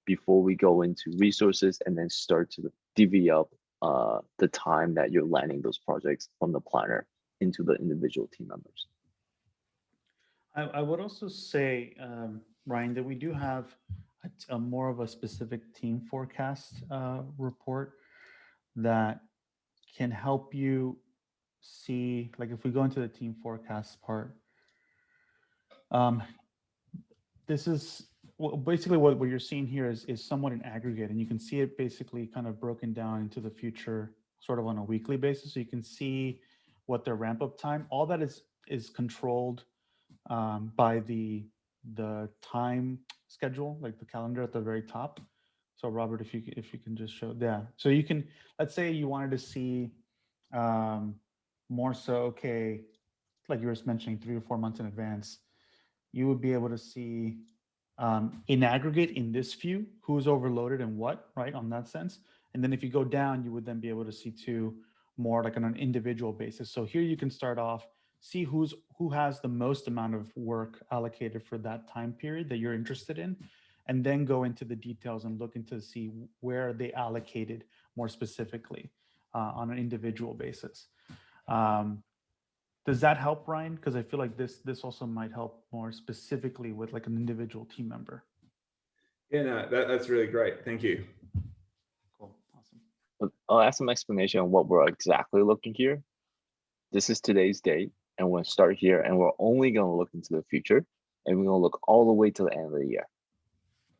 before we go into resources and then start to divvy up the time that you're landing those projects from the planner into the individual team members. I would also say, Ryan, that we do have a more of a specific team forecast report that can help you see, like if we go into the team forecast part, this is basically what you're seeing here is somewhat in aggregate, and you can see it basically kind of broken down into the future sort of on a weekly basis. So you can see what their ramp up time, all that is controlled by the time schedule, like the calendar at the very top. So Robert, if you can just show, yeah. So you can, let's say you wanted to see more so, okay, like you were mentioning 3 or 4 months in advance, you would be able to see in aggregate in this view, who's overloaded and what, right, on that sense. And then if you go down, you would then be able to see too more like on an individual basis. So here you can start off, see who has the most amount of work allocated for that time period that you're interested in, and then go into the details and look into see where they allocated more specifically on an individual basis. Does that help, Ryan? Because I feel like this also might help more specifically with like an individual team member. Yeah, no, that's really great. Thank you. Cool, awesome. I'll add some explanation on what we're exactly looking here. This is today's date, and we're gonna start here, and we're only gonna look into the future, and we're gonna look all the way to the end of the year.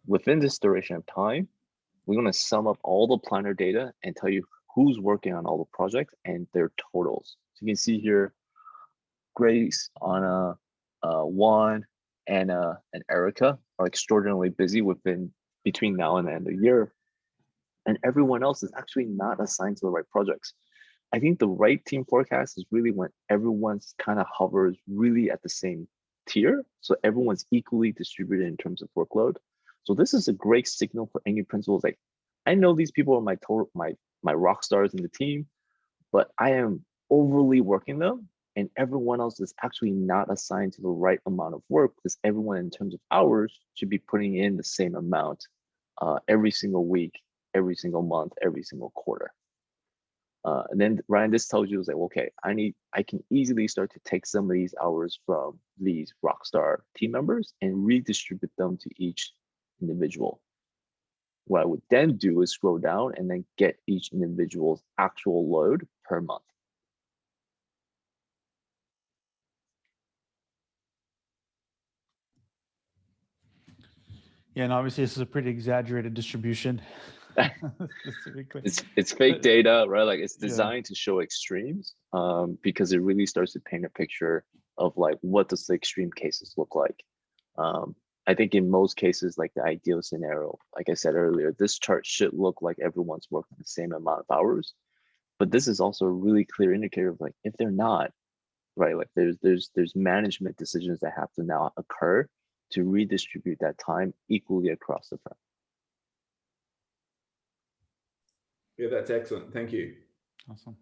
Within this duration of time, we're gonna sum up all the planner data and tell you who's working on all the projects and their totals. So you can see here, Grace, Anna, Juan, Anna, and Erica are extraordinarily busy between now and the end of the year. And everyone else is actually not assigned to the right projects. I think the right team forecast is really when everyone's kind of hovers really at the same tier. So everyone's equally distributed in terms of workload. So this is a great signal for any principals. Like, I know these people are my rock stars in the team, but I am overly working them, and everyone else is actually not assigned to the right amount of work, because everyone in terms of hours should be putting in the same amount every single week, every single month, every single quarter. And then Ryan, this tells you, like, okay, I can easily start to take some of these hours from these rockstar team members and redistribute them to each individual. What I would then do is scroll down and then get each individual's actual load per month. Yeah, and obviously this is a pretty exaggerated distribution. It's fake data, right? Like, it's designed to show extremes because it really starts to paint a picture of like what does the extreme cases look like. I think in most cases, like the ideal scenario, like I said earlier, this chart should look like everyone's working the same amount of hours, but this is also a really clear indicator of like if they're not, right? Like there's management decisions that have to now occur to redistribute that time equally across the firm. Yeah, that's excellent. Thank you. Awesome.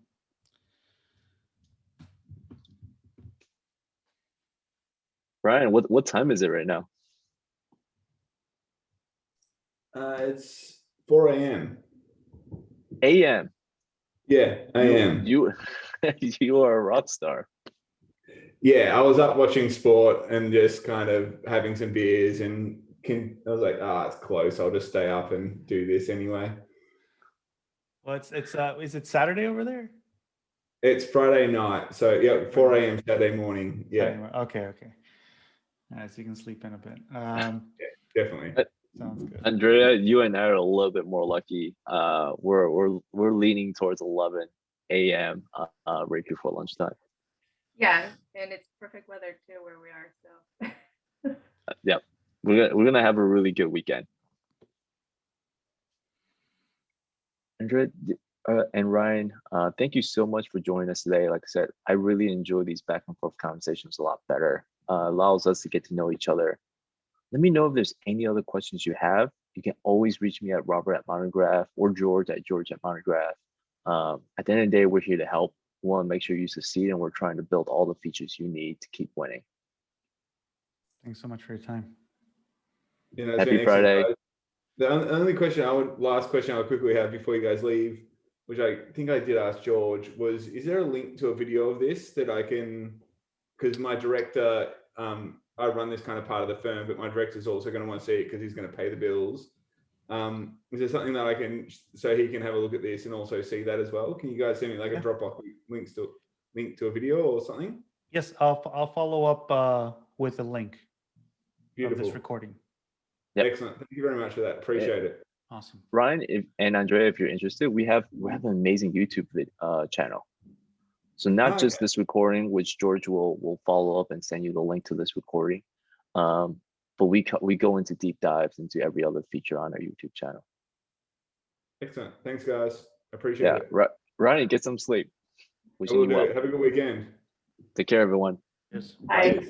Brian, what time is it right now? It's 4 a.m. AM. Yeah, a.m. You are a rock star. Yeah, I was up watching sport and just kind of having some beers, and I was like, it's close. I'll just stay up and do this anyway. Well, it's is it Saturday over there? It's Friday night, so yeah, 4 a.m. Saturday morning. Yeah. Okay. All right, so you can sleep in a bit. Yeah, definitely. Sounds good. Andrea, you and I are a little bit more lucky. We're leaning towards 11 a.m. Right before lunchtime. Yeah, and it's perfect weather too where we are. So. Yeah, we're gonna have a really good weekend. Andrea and Ryan, thank you so much for joining us today. Like I said, I really enjoy these back and forth conversations a lot better. Allows us to get to know each other. Let me know if there's any other questions you have. You can always reach me at Robert@Monograph or George@Monograph. At the end of the day, we're here to help. We want to make sure you succeed, and we're trying to build all the features you need to keep winning. Thanks so much for your time. Happy Friday. only question last question I would quickly have before you guys leave, which I think I did ask George, was, is there a link to a video of this that I can, because my director, I run this kind of part of the firm, but my director's also going to want to see it because he's going to pay the bills. Is there something that I can, so he can have a look at this and also see that as well? Can you guys send me like a Dropbox link to a video or something? Yes, I'll follow up with a link Beautiful. of this recording. Yep. Excellent. Thank you very much for that. Appreciate it. Awesome. Ryan and Andrea, if you're interested, we have an amazing YouTube channel. So not just this recording, which George will follow up and send you the link to this recording, but we go into deep dives into every other feature on our YouTube channel. Excellent. Thanks, guys. Appreciate it. Ryan, get some sleep. Wishing you well. Have a good weekend. Take care, everyone. Yes. Bye.